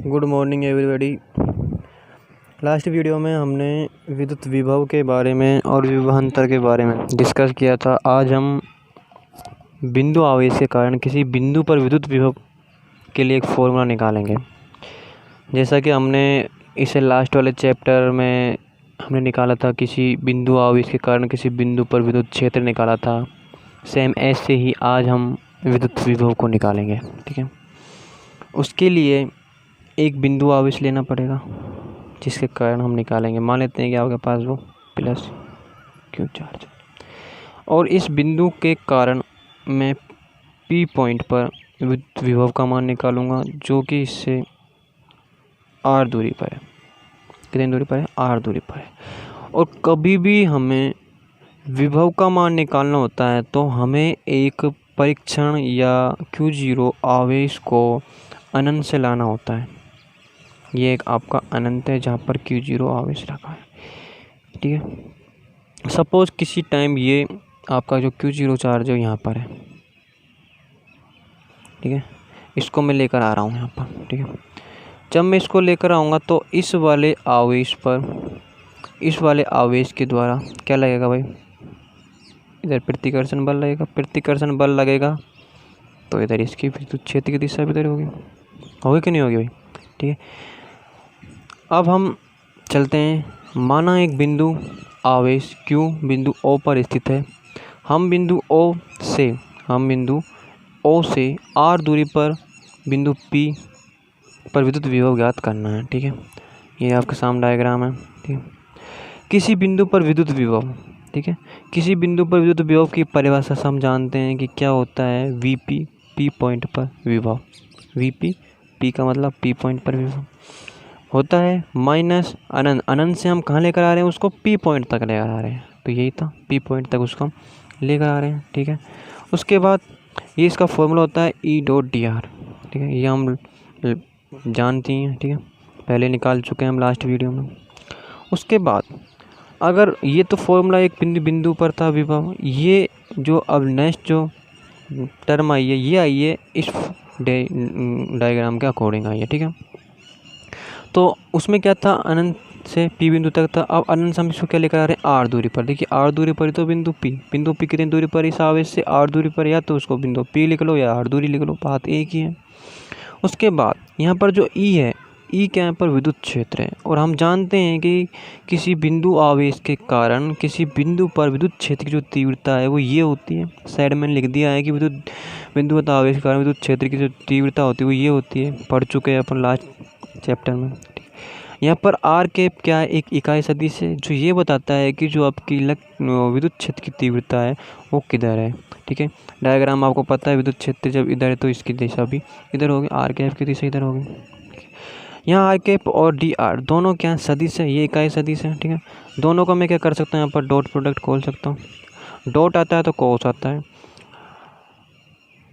Good morning everybody. Last video में हमने विद्युत विभव के बारे में और विभवांतर के बारे में डिस्कस किया था। आज हम बिंदु आवेश के कारण किसी बिंदु पर विद्युत विभव के लिए एक फॉर्मूला निकालेंगे। जैसा कि हमने इसे लास्ट वाले चैप्टर में हमने निकाला था, किसी बिंदु आवेश के कारण किसी बिंदु पर विद्युत क्षेत्र निकाला था। सेम ऐसे ही आज हम विद्युत विभव को निकालेंगे। ठीक है, उसके लिए एक बिंदु आवेश लेना पड़ेगा जिसके कारण हम निकालेंगे। मान लेते हैं कि आपके पास वो प्लस क्यू चार्ज, और इस बिंदु के कारण मैं पी पॉइंट पर विद्युत विभव का मान निकालूंगा, जो कि इससे आर दूरी पर है। कितनी दूरी पर है? आर दूरी पर है। और कभी भी हमें विभव का मान निकालना होता है तो हमें एक परीक्षण या Q0 आवेश को अनंत से लाना होता है। ये एक आपका अनंत है जहाँ पर Q0 आवेश रखा है। ठीक है, सपोज किसी टाइम ये आपका जो Q0 चार्ज है यहाँ पर है। ठीक है, इसको मैं लेकर आ रहा हूँ यहाँ पर। ठीक है, जब मैं इसको लेकर आऊँगा तो इस वाले आवेश के द्वारा क्या लगेगा भाई? इधर प्रतिकर्षण बल लगेगा। प्रतिकर्षण बल लगेगा तो इधर इसकी विद्युत क्षेत्र की दिशा भी इधर होगी कि नहीं होगी भाई? ठीक है, अब हम चलते हैं। माना एक बिंदु आवेश Q बिंदु O पर स्थित है। हम बिंदु O से R दूरी पर बिंदु P पर विद्युत विभव ज्ञात करना है। ठीक है, ये आपके सामने डायग्राम है। ठीक है, किसी बिंदु पर विद्युत विभव, ठीक है, किसी बिंदु पर विद्युत विभव की परिभाषा हम जानते हैं कि क्या होता है? Vp P पॉइंट पर विभव। Vp P का मतलब P पॉइंट पर विभव होता है माइनस अनंत। अनंत से हम कहाँ लेकर आ रहे हैं? उसको P पॉइंट तक लेकर आ रहे हैं। तो यही था, P पॉइंट तक उसको हम लेकर आ रहे हैं। ठीक है, उसके बाद ये इसका फॉर्मूला होता है E.dr। ठीक है, ये हम जानती हैं। ठीक है, पहले निकाल चुके हैं हम लास्ट वीडियो में। उसके बाद अगर ये तो फॉर्मूला एक बिंदु पर था विभव, ये जो अब नेक्स्ट जो टर्म आई है ये आई है इस डायग्राम के अकॉर्डिंग आई है। ठीक है, तो उसमें क्या था? अनंत से P बिंदु तक था। अब अनंत से हम इसको क्या लेकर आ रहे हैं? R दूरी पर। देखिए R दूरी पर ही तो बिंदु P कितनी दूरी पर? इस आवेश से R दूरी पर, या तो उसको बिंदु P लिख लो या R दूरी लिख लो, बात एक ही है। उसके बाद यहाँ पर जो E है, E क्या है? पर विद्युत क्षेत्र है। और हम जानते हैं कि किसी बिंदु आवेश के कारण किसी बिंदु पर विद्युत क्षेत्र की जो तीव्रता है वो ये होती है। साइड में लिख दिया है कि विद्युत बिंदु आवेश के कारण विद्युत क्षेत्र की जो तीव्रता होती है वो ये होती है। पढ़ चुके हैं अपन लास्ट चैप्टर में। यहाँ पर आर के क्या है? एक इकाई सदिश है जो ये बताता है कि जो आपकी विद्युत क्षेत्र की तीव्रता है वो किधर है। ठीक है, डायग्राम आपको पता है, विद्युत क्षेत्र जब इधर है तो इसकी दिशा भी इधर होगी, आर कैप की दिशा इधर होगी। यहाँ आर कैप और डी आर दोनों क्या सदिश है? ये इकाई सदिश है। ठीक है, दोनों को मैं क्या कर सकता हूँ? यहाँ पर डॉट प्रोडक्ट खोल सकता हूँ। डॉट आता है तो कोस आता है।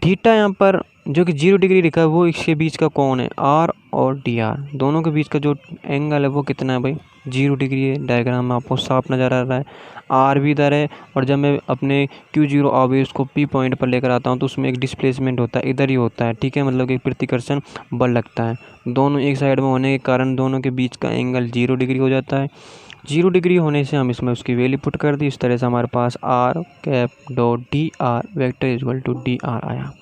थीटा यहाँ पर जो कि 0 डिग्री लिखा है वो इसके बीच का कोण है। आर और डी आर दोनों के बीच का जो एंगल है वो कितना है भाई? 0 डिग्री है। डायग्राम में आपको साफ नज़र आ रहा है। आर भी इधर है, और जब मैं अपने Q0 आवेश को P पॉइंट पर लेकर आता हूँ तो उसमें एक डिस्प्लेसमेंट होता है, इधर ही होता है। ठीक है, मतलब कि प्रतिकर्षण बल लगता है। दोनों एक साइड में होने के कारण दोनों के बीच का एंगल 0 डिग्री हो जाता है। 0 डिग्री होने से हम इसमें उसकी वैल्यू पुट कर दी। इस तरह से हमारे पास R cap dot D R vector equal to D R आया।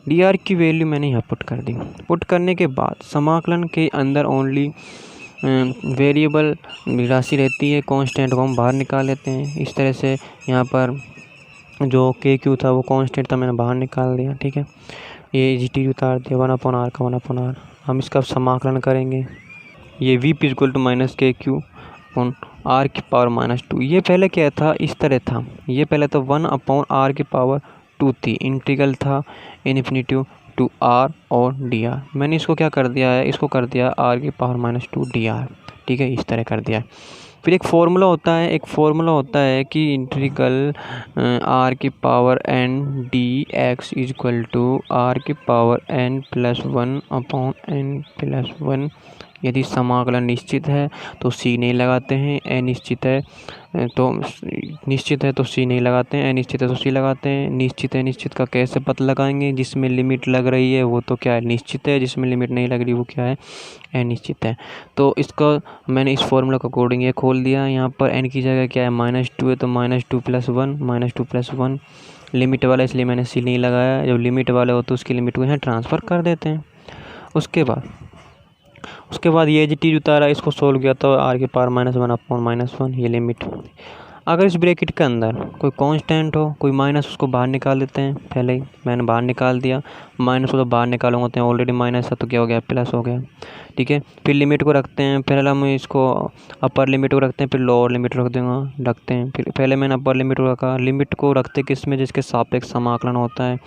डी आर की वैल्यू मैंने यहाँ पुट कर दी। पुट करने के बाद समाकलन के अंदर ओनली वेरिएबल राशि रहती है, कांस्टेंट को हम बाहर निकाल लेते हैं। इस तरह से यहाँ पर जो के क्यू था वो कांस्टेंट था, मैंने बाहर निकाल दिया। ठीक है, ये जी टी उतार दिया 1/r का 1/r। हम इसका समाकलन करेंगे। ये V P equal to minus K Q upon R की पावर -2। ये पहले क्या था? इस तरह था। ये पहले तो 1/r की पावर 2 थी। इंटीग्रल था इन्फिनिटी टू आर और डी आर। मैंने इसको क्या कर दिया है? इसको कर दिया आर की पावर -2 डी आर। ठीक है, इस तरह कर दिया है। फिर एक फॉर्मूला होता है कि इंटीग्रल आर की power n D X equal to R की पावर n+1/n+1 यदि समाकलन निश्चित है तो सी नहीं लगाते हैं, अनिश्चित है तो निश्चित है तो सी नहीं लगाते हैं, अनिश्चित है तो सी लगाते हैं। निश्चित है निश्चित का कैसे पता लगाएंगे? जिसमें लिमिट लग रही है वो तो क्या है, निश्चित है, जिसमें लिमिट नहीं लग रही वो क्या है, अनिश्चित है। तो इसका मैंने इस फॉर्मूला का अकॉर्डिंग ये खोल दिया। यहाँ पर एन की जगह क्या है, -2 है तो -2 + 1, -2 + 1 लिमिट वाला, इसलिए मैंने सी नहीं लगाया। जब लिमिट वाले हो तो उसकी लिमिट को यहाँ ट्रांसफ़र कर देते हैं। उसके बाद ये जी टी उतारा, इसको सोल्व किया तो r की पावर -1/-1 ये लिमिट। अगर इस ब्रैकेट के अंदर कोई कांस्टेंट हो, कोई माइनस, उसको बाहर निकाल देते हैं। पहले ही मैंने बाहर निकाल दिया, माइनस को तो बाहर निकालूंगा तो ऑलरेडी माइनस है तो क्या हो गया, प्लस हो गया। ठीक है, फिर लिमिट को रखते हैं। पहले हम इसको अपर लिमिट को रखते हैं, फिर लोअर लिमिट रखते हैं। फिर पहले मैंने अपर लिमिट को रखा। लिमिट को रखते किस में, जिसके सापेक्ष समाकलन होता है,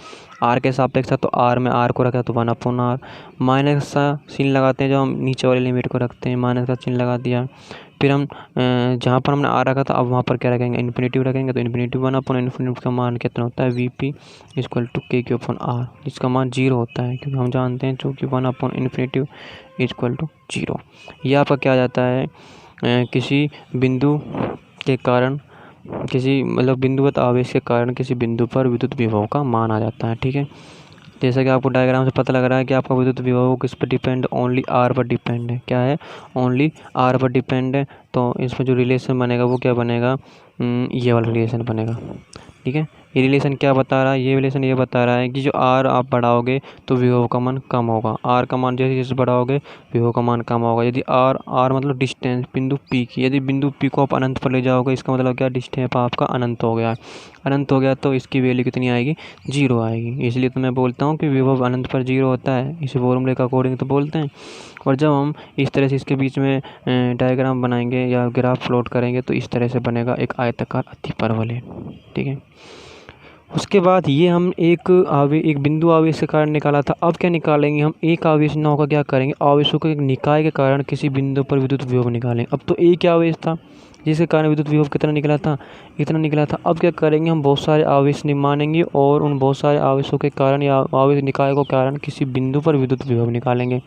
आर के सापेक्ष है तो आर में आर को रखा तो 1/r। माइनस का चिन्ह लगाते हैं जब हम नीचे वाली लिमिट को रखते हैं, माइनस का चिन्ह लगा दिया। फिर हम जहाँ पर हमने आर रखा था अब वहाँ पर क्या रखेंगे, इन्फिनिटिव रखेंगे। तो इन्फिनिटिव 1/इन्फिनिटिव का मान कितना होता है, Vp = k/r, जिसका मान 0 होता है, क्योंकि हम जानते हैं चूँकि 1/इन्फिनिटिव = 0। यह आपका क्या आ जाता है, किसी बिंदु के कारण, किसी मतलब बिंदुवत आवेश के कारण किसी बिंदु पर विद्युत विभव का मान आ जाता है। ठीक है, जैसा कि आपको डायग्राम से पता लग रहा है कि आपका विद्युत विभव किस पर डिपेंड, ओनली आर पर डिपेंड है। क्या है, ओनली आर पर डिपेंड है। तो इसमें जो रिलेशन बनेगा वो क्या बनेगा, ये वाला रिलेशन बनेगा। ठीक है, ये रिलेशन क्या बता रहा है, ये रिलेशन ये बता रहा है कि जो आर आप बढ़ाओगे तो विभव का मान कम होगा। आर का मान जैसे जैसे बढ़ाओगे विभव का मान कम होगा। यदि आर मतलब डिस्टेंस बिंदु पी की, यदि बिंदु पी को आप अनंत पर ले जाओगे, इसका मतलब क्या, डिस्टेंस आपका अनंत हो गया। अनंत हो गया तो इसकी वैल्यू कितनी आएगी, 0 आएगी। इसलिए तो मैं बोलता हूँ कि विभव अनंत पर 0 होता है, इस फॉर्मूले का अकॉर्डिंग तो बोलते हैं। और जब हम इस तरह से इसके बीच में डायग्राम बनाएंगे या ग्राफ प्लॉट करेंगे तो इस तरह से बनेगा एक आयताकार अतिपरवलय। ठीक है, उसके बाद ये हम एक बिंदु आवेश के कारण निकाला था। अब क्या निकालेंगे हम, एक आवेश न होकर क्या करेंगे, आवेशों के एक निकाय के कारण किसी बिंदु पर विद्युत विभव निकालेंगे। अब तो एक आवेश था जिसके कारण विद्युत विभव कितना निकला था, इतना निकला था। अब क्या करेंगे, हम बहुत सारे आवेश मानेंगे और उन बहुत सारे आवेशों के कारण या आवेश निकाय के कारण किसी बिंदु पर विद्युत विभव निकालेंगे।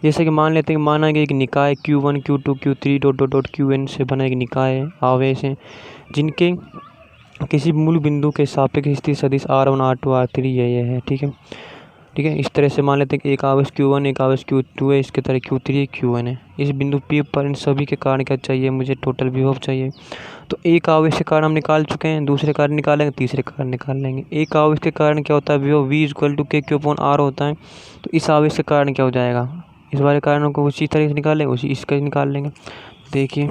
जैसे कि मान लेते हैं, माना गया एक निकाय Q1 Q2 Q3 ... Qn से बना एक निकाय आवेश है, जिनके किसी मूल बिंदु के सापेक्ष स्थिति सदिश R1 R2 R3 ये है। ठीक है, इस तरह से मान लेते हैं कि एक आवेश Q1 एक आवेश Q2 है, इसके तरह Q3 Qn है। इस बिंदु P पर इन सभी के कारण क्या चाहिए, मुझे टोटल विभव चाहिए। तो एक आवेश के कारण हम निकाल चुके हैं, दूसरे कारण निकालेंगे, तीसरे कारण निकाल लेंगे। एक आवेश के कारण क्या होता है, विभव V = k/r होता है। तो इस आवेश के कारण क्या हो जाएगा, इस वाले कारणों को उसी तरह से निकालेंगे, उसी इसका निकाल लेंगे। देखिए,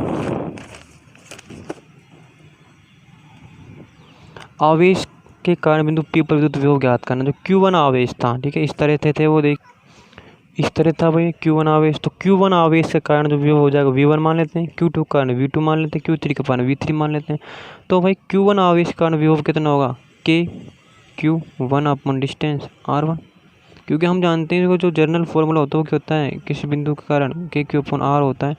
आवेश के कारण बिंदु P पर विद्युत विभव ज्ञात करना। जो Q1 आवेश था, ठीक है, इस तरह थे वो, देख इस तरह था भाई Q1 आवेश। तो Q1 आवेश के कारण जो विभव हो जाएगा V1 मान लेते हैं, Q2 के कारण V2 मान लेते हैं, Q3 के कारण V3 मान लेते हैं। तो भाई Q1 आवेश के कारण विभव कितना होगा, KQ1 डिस्टेंस R1, क्योंकि हम जानते हैं जो जनरल फॉर्मूला होता है वो क्या होता है, किसी बिंदु के कारण KQ/R होता है।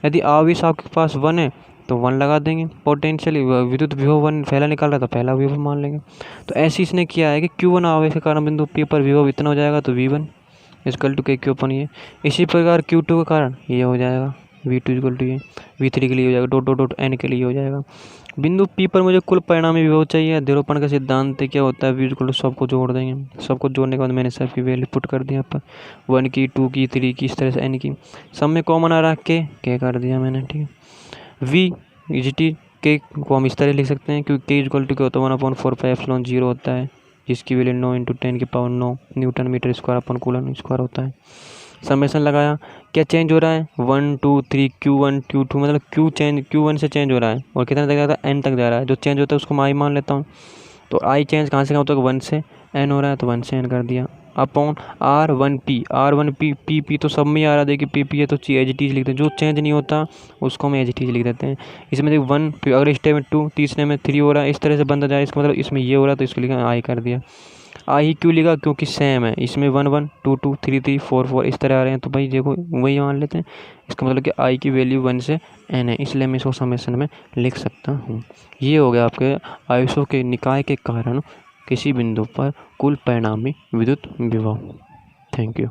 यदि आवेश आपके पास 1 है तो 1 लगा देंगे, पोटेंशियल विद्युत विभव 1 पहला निकाल रहा था, पहला विभव मान लेंगे। तो ऐसे इसने किया है कि Q1 आवेश के कारण बिंदु P पर विभव इतना हो जाएगा तो V1 = KQ/ ये। इसी प्रकार Q2 के कारण ये हो जाएगा V2 = ये, V3 के लिए हो जाएगा N के लिए हो जाएगा। बिंदु P पर मुझे कुल परिणामी विभव चाहिए। ध्रुवपण का सिद्धांत क्या होता है, V सबको जोड़ देंगे। सबको जोड़ने के बाद मैंने सबकी वैल्यू पुट कर दिया पर 1 की 2 की 3 की, इस तरह से N की। सब में कॉमन आ रहा K कर दिया मैंने। ठीक है, V K को हम इस तरह लिख सकते हैं, क्योंकि K = क्या होता है 1/4πε0 होता है, जिसकी value 9 × 10⁹ newton metre square upon coulomb square होता है। समेशन लगाया, क्या चेंज हो रहा है, 1 2 3 Q1 Q2 मतलब Q1 से चेंज हो रहा है और कितना तक जा रहा है, N तक जा रहा है। जो चेंज होता है उसको मैं I मान लेता हूँ। तो I चेंज कहाँ से होता है, 1 से N हो रहा है तो 1 से N कर दिया, अपॉन R1P P तो सब में आ रहा है। देखिए P है तो एज इट इज लिखते हैं, जो चेंज नहीं होता उसको हम एज इट इज लिख देते हैं। इसमें देखिए 1, फिर अगले स्टेप में 2, तीसरे में 3 हो रहा है, इस तरह से बनता जाए। इसका मतलब इसमें ये हो रहा है तो इसको लिखा I कर दिया। आई क्यों लिखा, क्योंकि सेम है, इसमें 1 1 2 2 3 3 4 4 इस तरह आ रहे हैं, तो भाई देखो वही मान लेते हैं। इसका मतलब कि आई की वैल्यू 1 से n है, इसलिए मैं इसको समेशन में लिख सकता हूँ। ये हो गया आपके आवेशों के निकाय के कारण किसी बिंदु पर कुल परिणामी विद्युत विभव। Thank you.